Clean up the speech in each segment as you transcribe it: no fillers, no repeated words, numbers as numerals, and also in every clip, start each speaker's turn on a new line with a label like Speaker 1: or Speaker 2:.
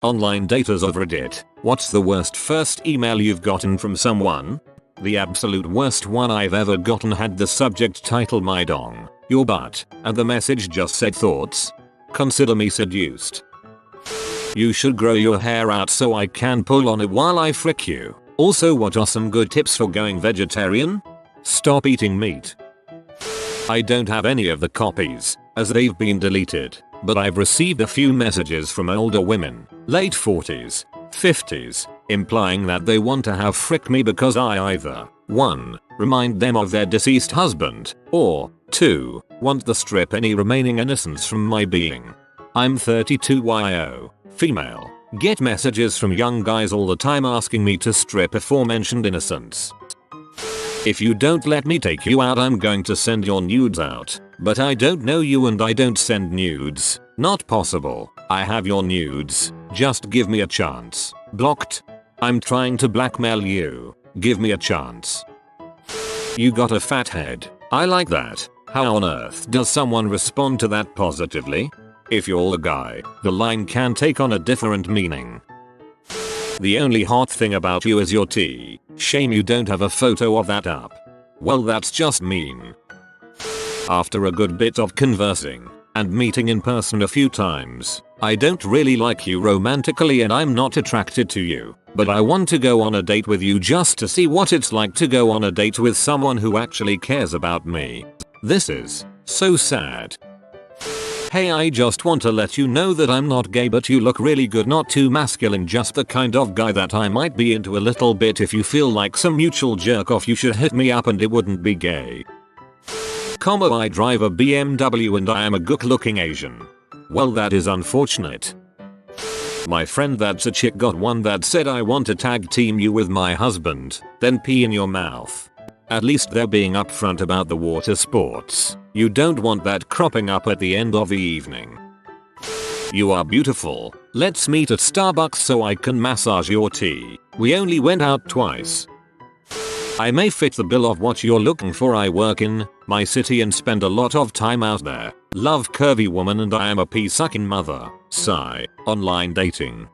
Speaker 1: Online daters of Reddit. What's the worst first email you've gotten from someone? The absolute worst one I've ever gotten had the subject title "My dong, your butt," and the message just said thoughts. Consider me seduced. You should grow your hair out so I can pull on it while I frick you. Also, what are some good tips for going vegetarian? Stop eating meat. I don't have any of the copies, as they've been deleted, but I've received a few messages from older women, late 40s, 50s, implying that they want to have frick me because I either 1. Remind them of their deceased husband, or 2. Want to strip any remaining innocence from my being. I'm 32 YO, female. Get messages from young guys all the time asking me to strip aforementioned innocence. If you don't let me take you out, I'm going to send your nudes out. But I don't know you and I don't send nudes. Not possible. I have your nudes. Just give me a chance. Blocked. I'm trying to blackmail you. Give me a chance. You got a fat head. I like that. How on earth does someone respond to that positively? If you're a guy, the line can take on a different meaning. The only hot thing about you is your tea. Shame you don't have a photo of that up. Well, that's just mean. After a good bit of conversing and meeting in person a few times, I don't really like you romantically and I'm not attracted to you, but I want to go on a date with you just to see what it's like to go on a date with someone who actually cares about me. This is so sad. Hey, I just want to let you know that I'm not gay, but you look really good, not too masculine, just the kind of guy that I might be into a little bit. If you feel like some mutual jerk off, you should hit me up and it wouldn't be gay. I drive a BMW and I am a good looking Asian. Well, that is unfortunate. My friend that's a chick got one that said I want to tag team you with my husband, then pee in your mouth. At least they're being upfront about the water sports. You don't want that cropping up at the end of the evening. You are beautiful. Let's meet at Starbucks so I can massage your tea. We only went out twice. I may fit the bill of what you're looking for. I work in my city and spend a lot of time out there. Love curvy woman and I am a pea-sucking mother. Sigh. Online dating.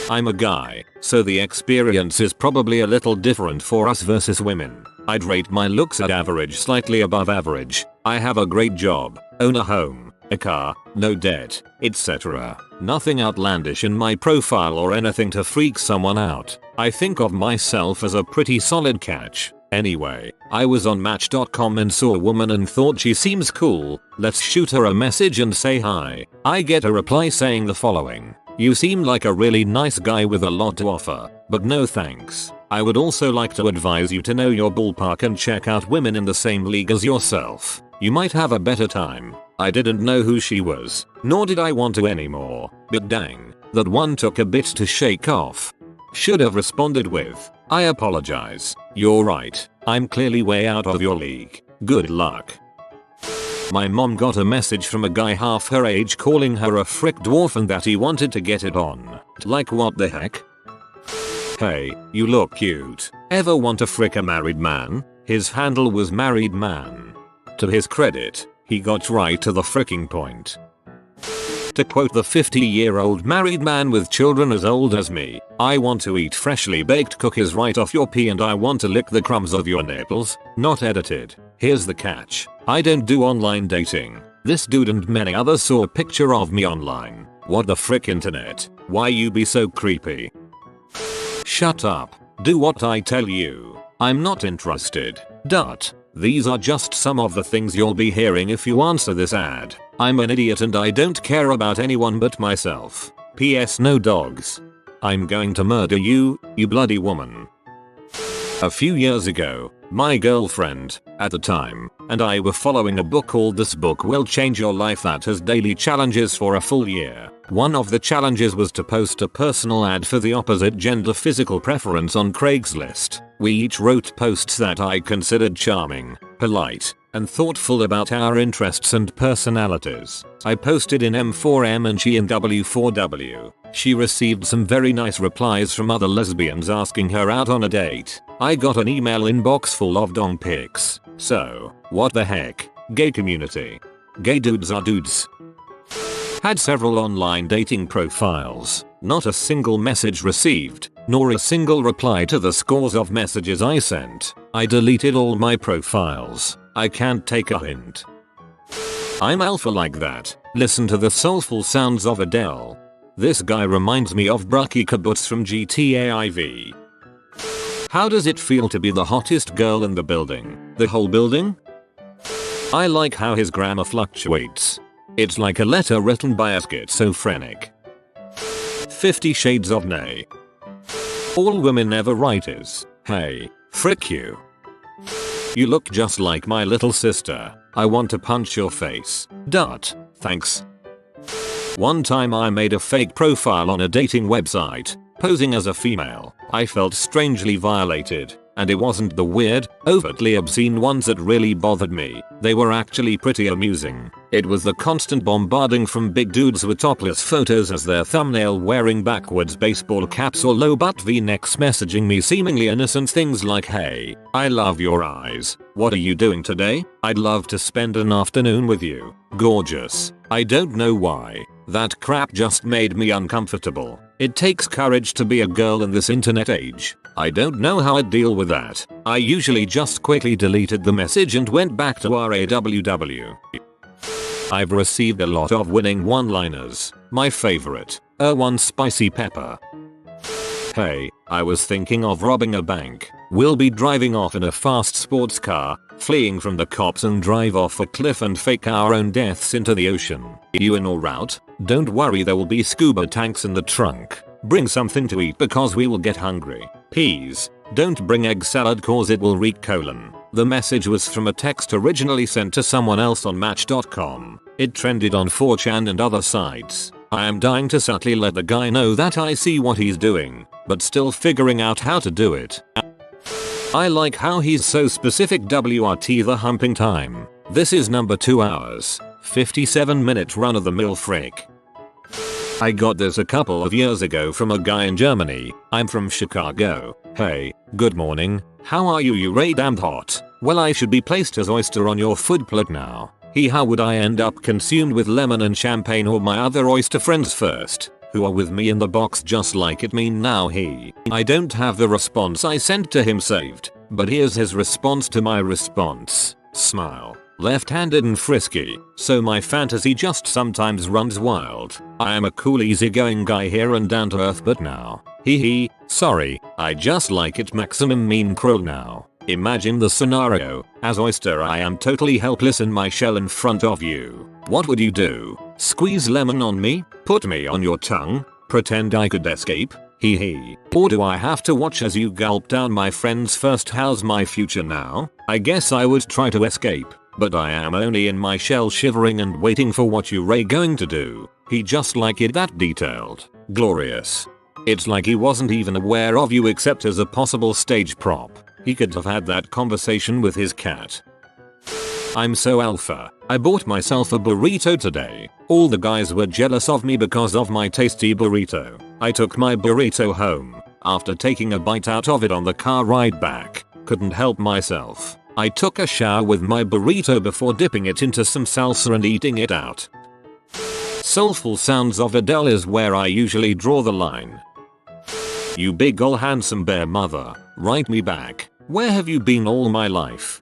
Speaker 1: I'm a guy, so the experience is probably a little different for us versus women. I'd rate my looks at average, slightly above average. I have a great job, own a home, a car, no debt, etc. Nothing outlandish in my profile or anything to freak someone out. I think of myself as a pretty solid catch. Anyway, I was on Match.com and saw a woman and thought she seems cool. Let's shoot her a message and say hi. I get a reply saying the following. You seem like a really nice guy with a lot to offer, but no thanks. I would also like to advise you to know your ballpark and check out women in the same league as yourself. You might have a better time. I didn't know who she was, nor did I want to anymore, but dang, that one took a bit to shake off. Should have responded with, I apologize. You're right. I'm clearly way out of your league. Good luck. My mom got a message from a guy half her age calling her a frick dwarf and that he wanted to get it on. Like, what the heck? Hey, you look cute. Ever want to frick a married man? His handle was married man. To his credit, he got right to the fricking point. To quote the 50-year-old married man with children as old as me, I want to eat freshly baked cookies right off your pee and I want to lick the crumbs of your nipples, not edited. Here's the catch. I don't do online dating. This dude and many others saw a picture of me online. What the frick, internet? Why you be so creepy? Shut up. Do what I tell you. I'm not interested. These are just some of the things you'll be hearing if you answer this ad. I'm an idiot and I don't care about anyone but myself. P.S. No dogs. I'm going to murder you, you bloody woman. A few years ago, my girlfriend, at the time, and I were following a book called This Book Will Change Your Life that has daily challenges for a full year. One of the challenges was to post a personal ad for the opposite gender physical preference on Craigslist. We each wrote posts that I considered charming, polite, and thoughtful about our interests and personalities. I posted in M4M and she in W4W. She received some very nice replies from other lesbians asking her out on a date. I got an email inbox full of dong pics. So, what the heck? Gay community. Gay dudes are dudes. Had several online dating profiles. Not a single message received, nor a single reply to the scores of messages I sent. I deleted all my profiles. I can't take a hint. I'm alpha like that. Listen to the soulful sounds of Adele. This guy reminds me of Braki Kibbutz from GTA IV. How does it feel to be the hottest girl in the building? The whole building? I like how his grammar fluctuates. It's like a letter written by a schizophrenic. 50 Shades of Nay. All women ever write is, hey, frick you. You look just like my little sister. I want to punch your face. Dot. Thanks. One time I made a fake profile on a dating website, posing as a female. I felt strangely violated, and it wasn't the weird, overtly obscene ones that really bothered me. They were actually pretty amusing. It was the constant bombarding from big dudes with topless photos as their thumbnail, wearing backwards baseball caps or low butt v-necks, messaging me seemingly innocent things like, hey, I love your eyes. What are you doing today? I'd love to spend an afternoon with you. Gorgeous. I don't know why. That crap just made me uncomfortable. It takes courage to be a girl in this internet age. I don't know how I'd deal with that. I usually just quickly deleted the message and went back to RAWW. I've received a lot of winning one-liners. My favorite, one spicy pepper. Hey, I was thinking of robbing a bank. We'll be driving off in a fast sports car, fleeing from the cops and drive off a cliff and fake our own deaths into the ocean. You in or out? Don't worry, there will be scuba tanks in the trunk. Bring something to eat because we will get hungry. Peas. Don't bring egg salad cause it will reek colon. The message was from a text originally sent to someone else on Match.com. It trended on 4chan and other sites. I am dying to subtly let the guy know that I see what he's doing, but still figuring out how to do it. I like how he's so specific. WRT the humping time. This is number 2 hours, 57 minute run of the mill frick. I got this a couple of years ago from a guy in Germany. I'm from Chicago. Hey, good morning. How are you? You ray damned hot. Well, I should be placed as oyster on your food plate now. How would I end up consumed with lemon and champagne or my other oyster friends first, who are with me in the box just like it mean now I don't have the response I sent to him saved, but here's his response to my response. Smile. Left-handed and frisky, so my fantasy just sometimes runs wild. I am a cool easygoing guy here and down to earth, but now, sorry, I just like it maximum mean cruel now. Imagine the scenario, as oyster I am totally helpless in my shell in front of you. What would you do? Squeeze lemon on me? Put me on your tongue? Pretend I could escape? Or do I have to watch as you gulp down my friend's first? How's my future now? I guess I would try to escape, but I am only in my shell shivering and waiting for what you Ray going to do. He just like it that detailed. Glorious. It's like he wasn't even aware of you except as a possible stage prop. He could have had that conversation with his cat. I'm so alpha. I bought myself a burrito today. All the guys were jealous of me because of my tasty burrito. I took my burrito home. After taking a bite out of it on the car ride back, couldn't help myself. I took a shower with my burrito before dipping it into some salsa and eating it out. Soulful sounds of Adele is where I usually draw the line. You big ol' handsome bear mother, write me back. Where have you been all my life?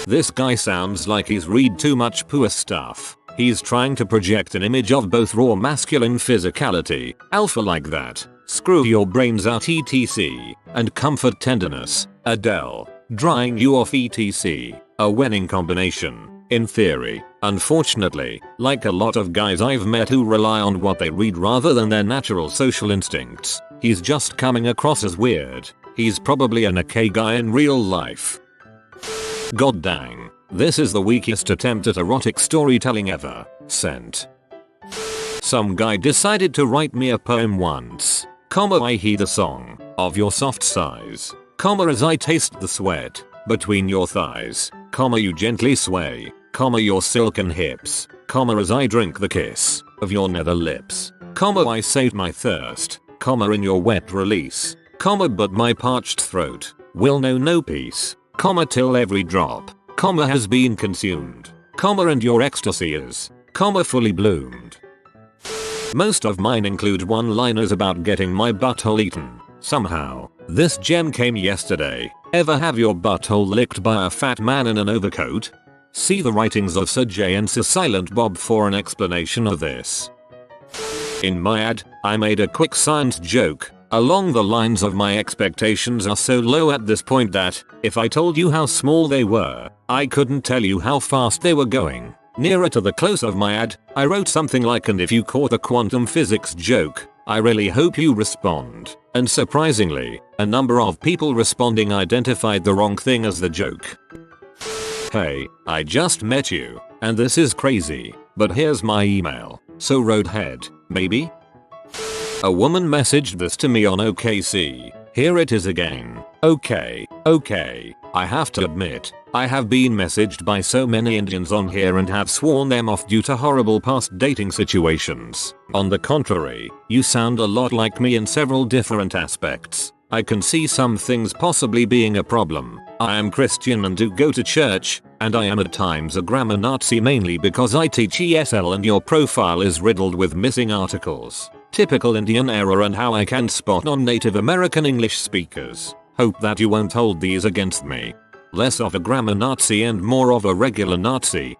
Speaker 1: This guy sounds like he's read too much poor stuff. He's trying to project an image of both raw masculine physicality, alpha like that, screw your brains out etc, and comfort tenderness, Adele, drying you off etc, a winning combination, in theory. Unfortunately, like a lot of guys I've met who rely on what they read rather than their natural social instincts, he's just coming across as weird. He's probably an okay guy in real life. God dang. This is the weakest attempt at erotic storytelling ever sent. Some guy decided to write me a poem once, I hear the song of your soft sighs, as I taste the sweat between your thighs, you gently sway, your silken hips, as I drink the kiss of your nether lips, I saved my thirst, in your wet release, but my parched throat will know no peace, till every drop, has been consumed, and your ecstasy is, fully bloomed. Most of mine include one-liners about getting my butthole eaten. Somehow, this gem came yesterday. Ever have your butthole licked by a fat man in an overcoat? See the writings of Sir J and Sir Silent Bob for an explanation of this. In my ad, I made a quick science joke, along the lines of my expectations are so low at this point that, if I told you how small they were, I couldn't tell you how fast they were going. Nearer to the close of my ad, I wrote something like, and if you caught the quantum physics joke, I really hope you respond. And surprisingly, a number of people responding identified the wrong thing as the joke. Hey, I just met you, and this is crazy, but here's my email. So roadhead, maybe? A woman messaged this to me on OKC. Here it is again. Okay. I have to admit, I have been messaged by so many Indians on here and have sworn them off due to horrible past dating situations. On the contrary, you sound a lot like me in several different aspects. I can see some things possibly being a problem. I am Christian and do go to church, and I am at times a grammar Nazi mainly because I teach ESL and your profile is riddled with missing articles. Typical Indian error and how I can spot on Native American English speakers. Hope that you won't hold these against me. Less of a grammar Nazi and more of a regular Nazi.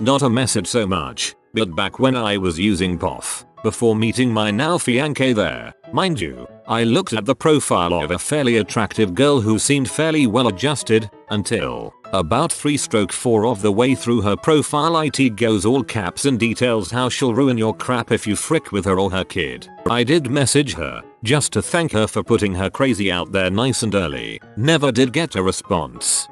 Speaker 1: Not a message so much, but back when I was using POF, before meeting my now fiancé there, mind you, I looked at the profile of a fairly attractive girl who seemed fairly well adjusted, until, about 3/4 of the way through her profile it goes all caps and details how she'll ruin your crap if you frick with her or her kid. I did message her, just to thank her for putting her crazy out there nice and early. Never did get a response.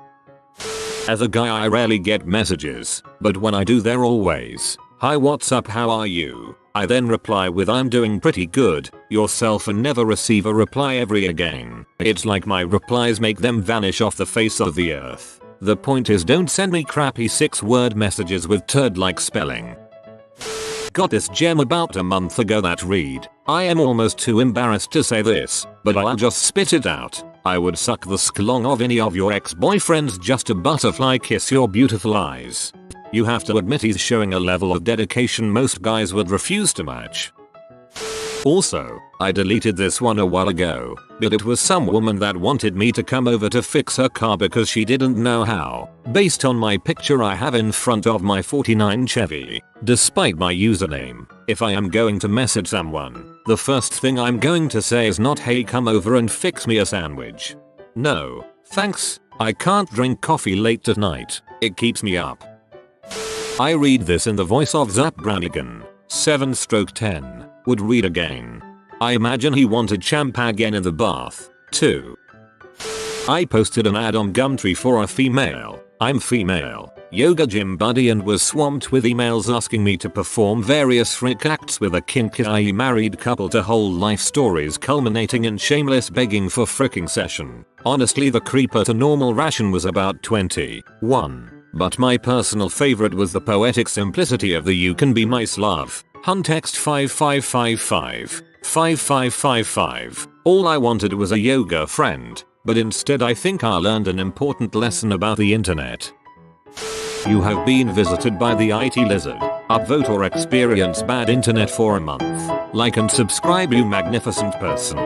Speaker 1: As a guy I rarely get messages, but when I do they're always, "Hi, what's up, how are you?" I then reply with "I'm doing pretty good, yourself," and never receive a reply ever again. It's like my replies make them vanish off the face of the earth. The point is, don't send me crappy 6-word messages with turd-like spelling. Got this gem about a month ago that read, I am almost too embarrassed to say this, but I'll just spit it out. I would suck the sklong of any of your ex-boyfriends just to butterfly kiss your beautiful eyes. You have to admit he's showing a level of dedication most guys would refuse to match. Also, I deleted this one a while ago, but it was some woman that wanted me to come over to fix her car because she didn't know how, based on my picture I have in front of my 49 Chevy. Despite my username, if I am going to message someone, the first thing I'm going to say is not "Hey, come over and fix me a sandwich." No, thanks, I can't drink coffee late at night, it keeps me up. I read this in the voice of Zap Brannigan, 7/10, would read again. I imagine he wanted champagne in the bath, too. I posted an ad on Gumtree for a female, I'm female, yoga gym buddy and was swamped with emails asking me to perform various frick acts with a kinky married couple to whole life stories culminating in shameless begging for fricking session. Honestly, the creeper to normal ration was about 21. But my personal favorite was the poetic simplicity of the "You can be my slave." Hun text 5555 5555. All I wanted was a yoga friend, but instead I think I learned an important lesson about the internet. You have been visited by the IT lizard. Upvote or experience bad internet for a month. Like and subscribe, you magnificent person.